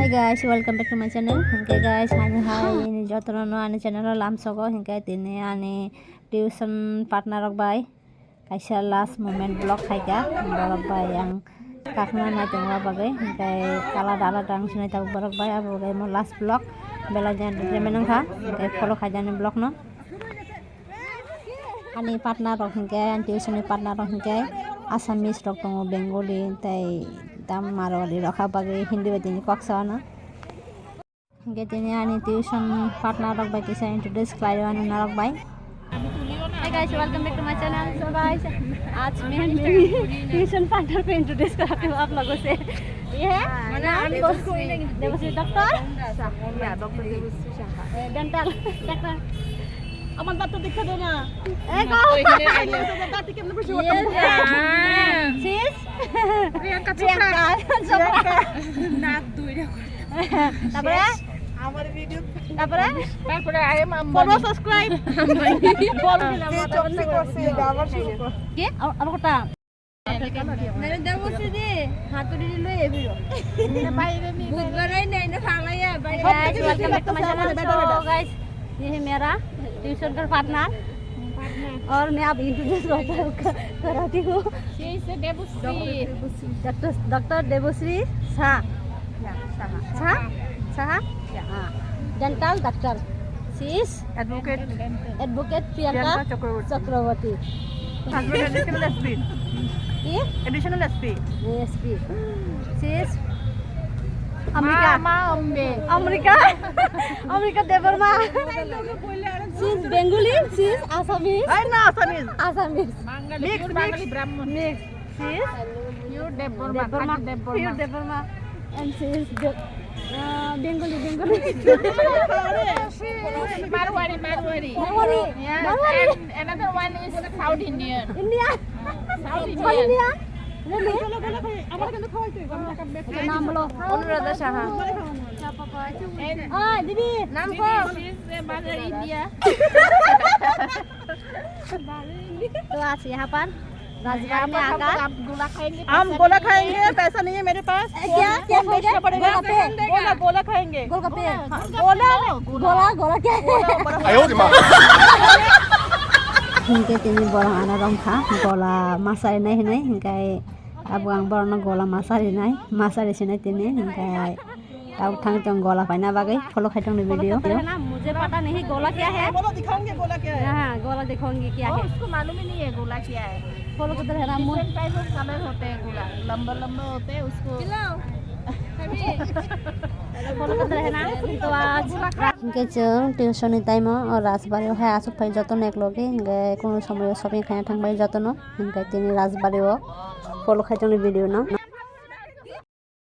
Hey guys, welcome back to my channel. Okay guys, ini jotono ane channel lam sogo hingga tini ane tuition partner rok bay. Kaisa last moment vlog haiga borok bay yang kakna na tengwa bagai hingga kala dala dang sini tahu borok bay abu bay mo last vlog bela jan remenang kha hingga follow khajane vlog no. Ani partner rok hingga tuition partner rok hingga Assamese rok tongo Bengali tai tam Marwari rokha bagai Hindi batini koksana hingga tini ani tuition partner rok bai kisa introduce klai anu narok bai. Hi guys, welcome back to my channel. So guys, आज मैं मेरी tuition partner को introduce कराती हूँ आप लोगों से. ये है नाम देवश्री डॉक्टर या doctor Devashree Shah dental doctor Aman बात तो दिखा दो ना sis Priyanka Chopra naak duira tapore amar video tapore I am follow subscribe follow dilam chopsi korche abar shuru kor ke abar kota nare devoshi di haturi loi ebiro na baire ni budbarai nei na thalaya baire welcome back to my channel. Guys, ये है मेरा tuition का partner और मैं अब introduce कराती हूँ doctor Devashree Shah dental doctor she is advocate Priyanka Chakraborty additional SP she is America Devarma. She is Bengali. She is Assamese. Assamese. Mix. She is pure Devarma. And she is Bengali. Marwari. Yeah. And another one is South Indian. South India. नाम बोलो अनुराधा शाह दीदी नाम को India तो आज यहाँ पर राजबाड़ी में आकर हम गोला खाएंगे पैसा नहीं है मेरे पास क्या गोला खाएंगे गोला क्या hingga tini borong ana rongkha gola masari nai hinai hingga abu ang borong gola masari nai sinai tini hingga tau thang tong gola paina bagai follow khai tong video मुझे पता नहीं गोला क्या है बोलो दिखाऊंगे गोला क्या है हां गोला दिखाऊंगी क्या है उसको मालूम ही नहीं है गोला क्या है फॉलो किधर है ना मुझे टाइप ऑफ कलर होते हैं गोला लंबा होते हैं उसको hingga jeng tuition ni time o Rajbari hai asuk pai jotono ekloge hingga kono somoy shopping khana thangbai jotono hingga tini Rajbari o follow khai video na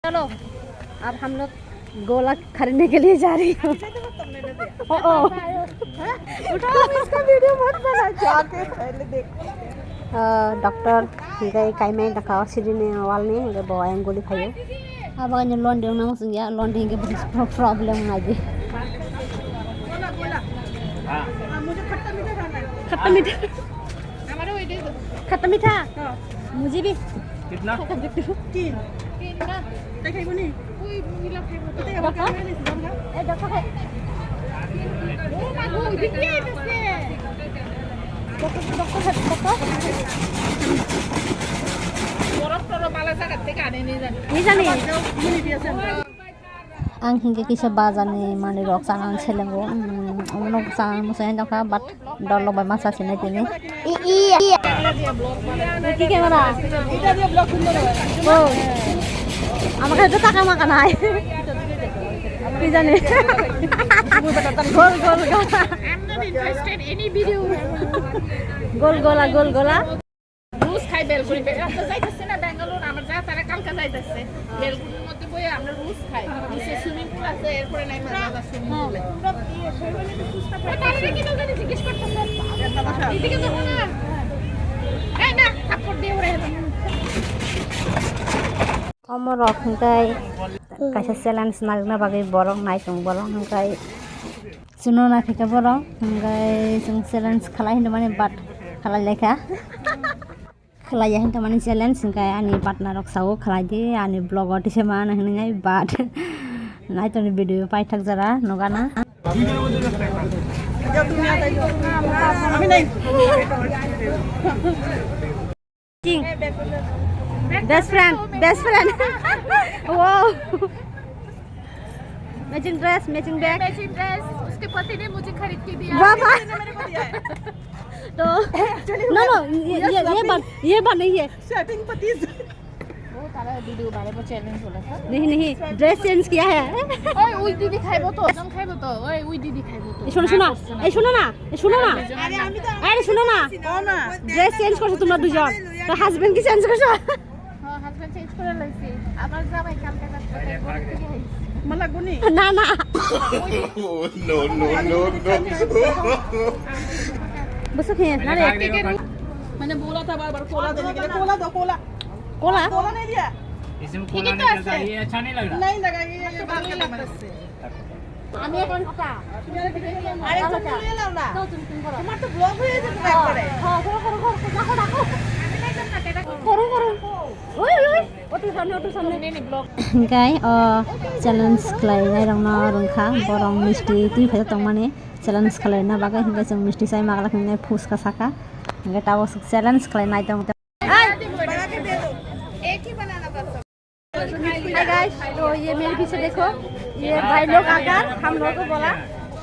चलो अब हम लोग गोला खरीदने के लिए जा रही हूँ उठाओ इसका वीडियो मत बना जाके पहले देख doctor hingga kaime dakawa sirine walni hingga bawa yang goli khayo abang yang loan dia nama senja loan dia hingga problem aja मुझे खट्टा मीठा हमारे वो दे दो खट्टा मीठा मुझे भी कितना तीन ना देखै बनी कोई मिला खाइबो त ए देखो है ओ मागो दिखिए इससे डॉक्टर बरफ बाला जागा থেকে আনে নি জানি ini biasa ang hingga kisah bazani mani rok sangan selengo onok sangan musayan jangka bat dolok bay masa sini tini iya iki kamera kita dia vlog sunder oh আমাকে তো টাকা মাকা নাই কি জানি গোল I'm not interested any video গোল গোলা রুস খাই বেলগুড়ি তো যাইতেছে না বেঙ্গালুরু আমার যা তারা কালকা যাইতেছে বেলগুড়ির মধ্যে বইয়া আমরা রুস খাই নিচে সুইমিং পুল আছে এরপরে নাই মাঝে সুইমিং পুলে তাহলে কি জানি জিজ্ঞেস করতেছে এদিকে তো না এই না থাপ্পড় দিয়ে ওরে আমার রকমটাই কাছে চ্যালেঞ্জ নাগনা বাগে বরং নাই tung বরং হাঙ্কাই सुनो ना फिका बरं हांगाय जों চ্যালেঞ্জ खालाय होनदो माने बाट खालाय लेखा खालाया होनदो माने চ্যালেঞ্ज हांगाय आंनि पार्टनारक सावो खालायदि आंनि ब्लगाव दिसे मा होनो बाट নাই তো ভিডিও পাই থাক যারা নগানা best friend wow matching dress matching bag उसके पति ने मुझे खरीद के दिया बाबा तो नो ये बात नहीं है शॉपिंग पति वो तारा वीडियो बारे में चैलेंज बोला था नहीं ड्रेस चेंज किया है ओए उई दीदी खाइबो तो हम खाइबो तो ओए उई दीदी खाइबो तो শুনো না আরে শুনো না ড্রেস চেঞ্জ করছো তোমরা দুজন তো হাজবেন্ড কি চেঞ্জ করছো হ্যাঁ হাজবেন্ড চেঞ্জ করে লাইছি আবার জামাই কালকে मला गुनी না no বসো খেয়ে না রে मैंने बोला था बार-बार कोला देने के लिए कोला दो कोला কোলা कोला नहीं दिया इसमें कोला नहीं चलता ये अच्छा नहीं लग रहा नहीं लगा ये बाल के लगता है আমি এখন কা আরে তুমি নিয়ে নাও না তোমার তো ব্লগ হয়ে যাবে একবারে হ্যাঁ করো ওই ওটু সামনে नहीं ब्लॉग गाय चैलेंज खालायनाय रंना रंखा बरं मिस्टी तुइ फाय तंग माने चैलेंज खालायना बागै हिंगा जों मिस्टी साय मागला खने फुसका साका हिंगा टाव चैलेंज खालायनाय दं बना के दे दो एक ही बनाना बस हाय गाइस तो ये मेरे पीछे देखो ये भाई लोग आकर हम लोगों को बोला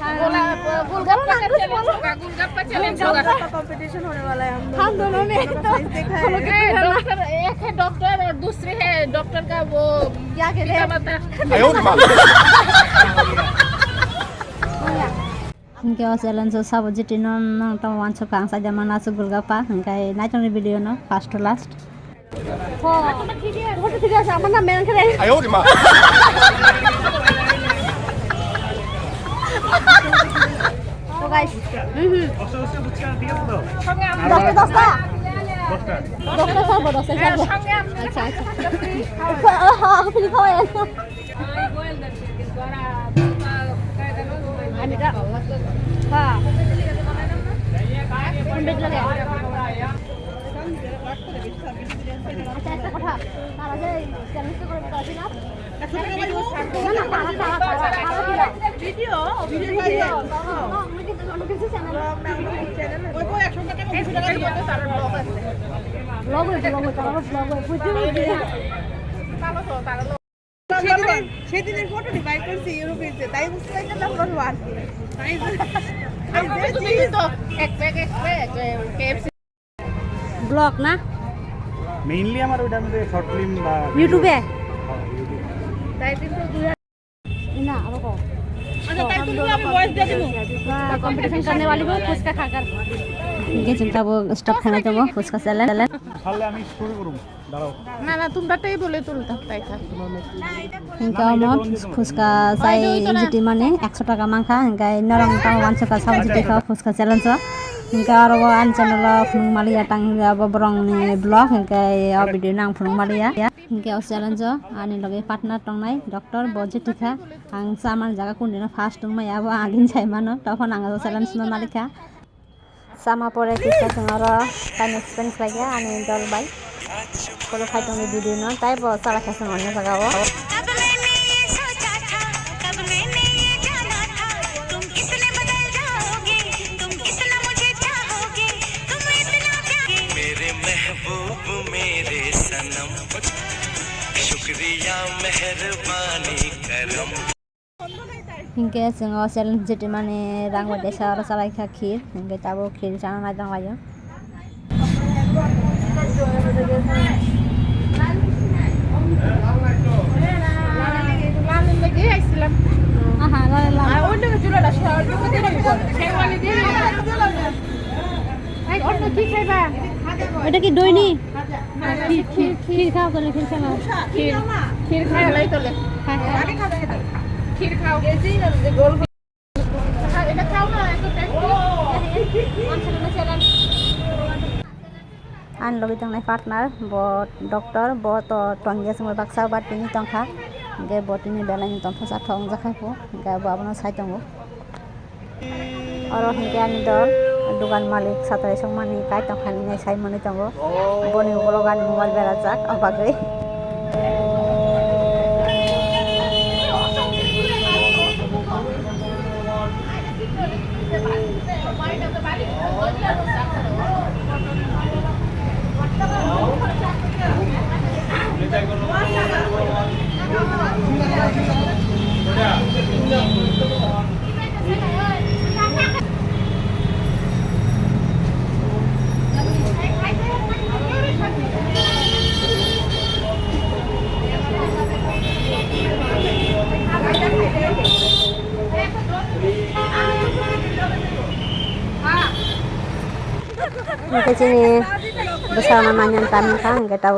गोलगप्पा का चैलेंज होगा गोलगप्पा चैलेंज होगा कंपटीशन होने वाला है हम दोनों में तो डॉक्टर एक है डॉक्टर और दूसरे है डॉक्टर का वो क्या कहते हैं Hingga challenge sab jiti non tong wan so kang sa jaman asu golgappa hingga nai tong video no first to last ঠিক আছে আমার নাম মেন করে তো গাইস দশটা আচ্ছা ফ্রি খাওয়াই হ্যাঁ আচ্ছা একটা কথা তারা যে চ্যালেঞ্জটা করে দিতে না ভিডিও সেদিনের ফটো ডিভাইড করছি ইউরোপেতে তাই বুঝতে পারি না নাম্বার 1 তাই তুমি তো এক প্যাক কেএফসি ব্লগ না মেইনলি আমার ওইটার মধ্যে শর্ট ফিল্ম বা ইউটিউবে তাই কিন্তু ना रुको अच्छा ताई तुमको अभी वॉइस दे दूं कंपटीशन करने वाली को फुसका खाकर ये चिंता वो स्टॉप खाना तो वो फुसका चैलेंज তাহলে আমি শুরু করব দাঁড়াও না না তোমরাটাই বলে তুলতা তাই থাক इनका मत फुसका साई जिटी माने 100 টাকা मांखा इनका नरम टांग 100 का सब जिटी का फुसका चैलेंज इनका और वो आन चैनल फुंग मालिया टांग बबरंग ने ब्लॉग इनका वीडियो नाम फुंग मालिया इनके चैलेंज आनी लगे पार्टनर टंगनाय डॉक्टर बजेटिका आं सामान जागा कुंडिनो फास्ट टंगमाय आबो आगिन छाय मानो तखन आं चैलेंज न मालिका सामा परे किसा संगारा टाइम स्पेंड लागे आनी दल बाय कोलो खाइतंग वीडियो न ताई बो सारा खासं अन्य जगाव मेरे सनम शुक्रिया मेहरबानी करम हिंगे जोङो चैलेंज जिति माने रां बायदि सारा सालायखा खिर हिंगे ताबो खिर जाना नाय दं लायो aha la অন্য কিছু না শর্ট করে দিই শেরওয়ানি দিয়ে এই অন্য কি খাইবা এটা কি দইনি खीर खाओ तो खीर खाओ खीर खाए লাই তোলে আগে খাও खीर खाओ ऐसे ही ना गोल এটা খাও না এত आन लगे तंगनाय पार्टनार ब डॉक्टर ब तो टंगिया संग बाक्सा बाटिनि तंखा गे बटिनि बेलानि तंथा सा थंग जाखायखो गे बाबना साइतंगो और हिंगे आनि दल दुकान मालिक सातराय संमानि काय तंखानि नै साइ मनि तंगो बनि उगलगानि मोबाइल बेरा जाक अबागै Kita sini bersama manyan kami kan, kita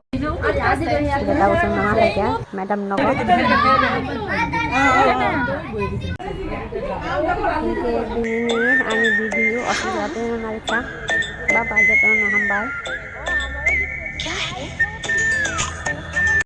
usung nama lagi Madam Noko. Ini ani video, aku jatuh nama mereka. Bapak jatuh nama hamba.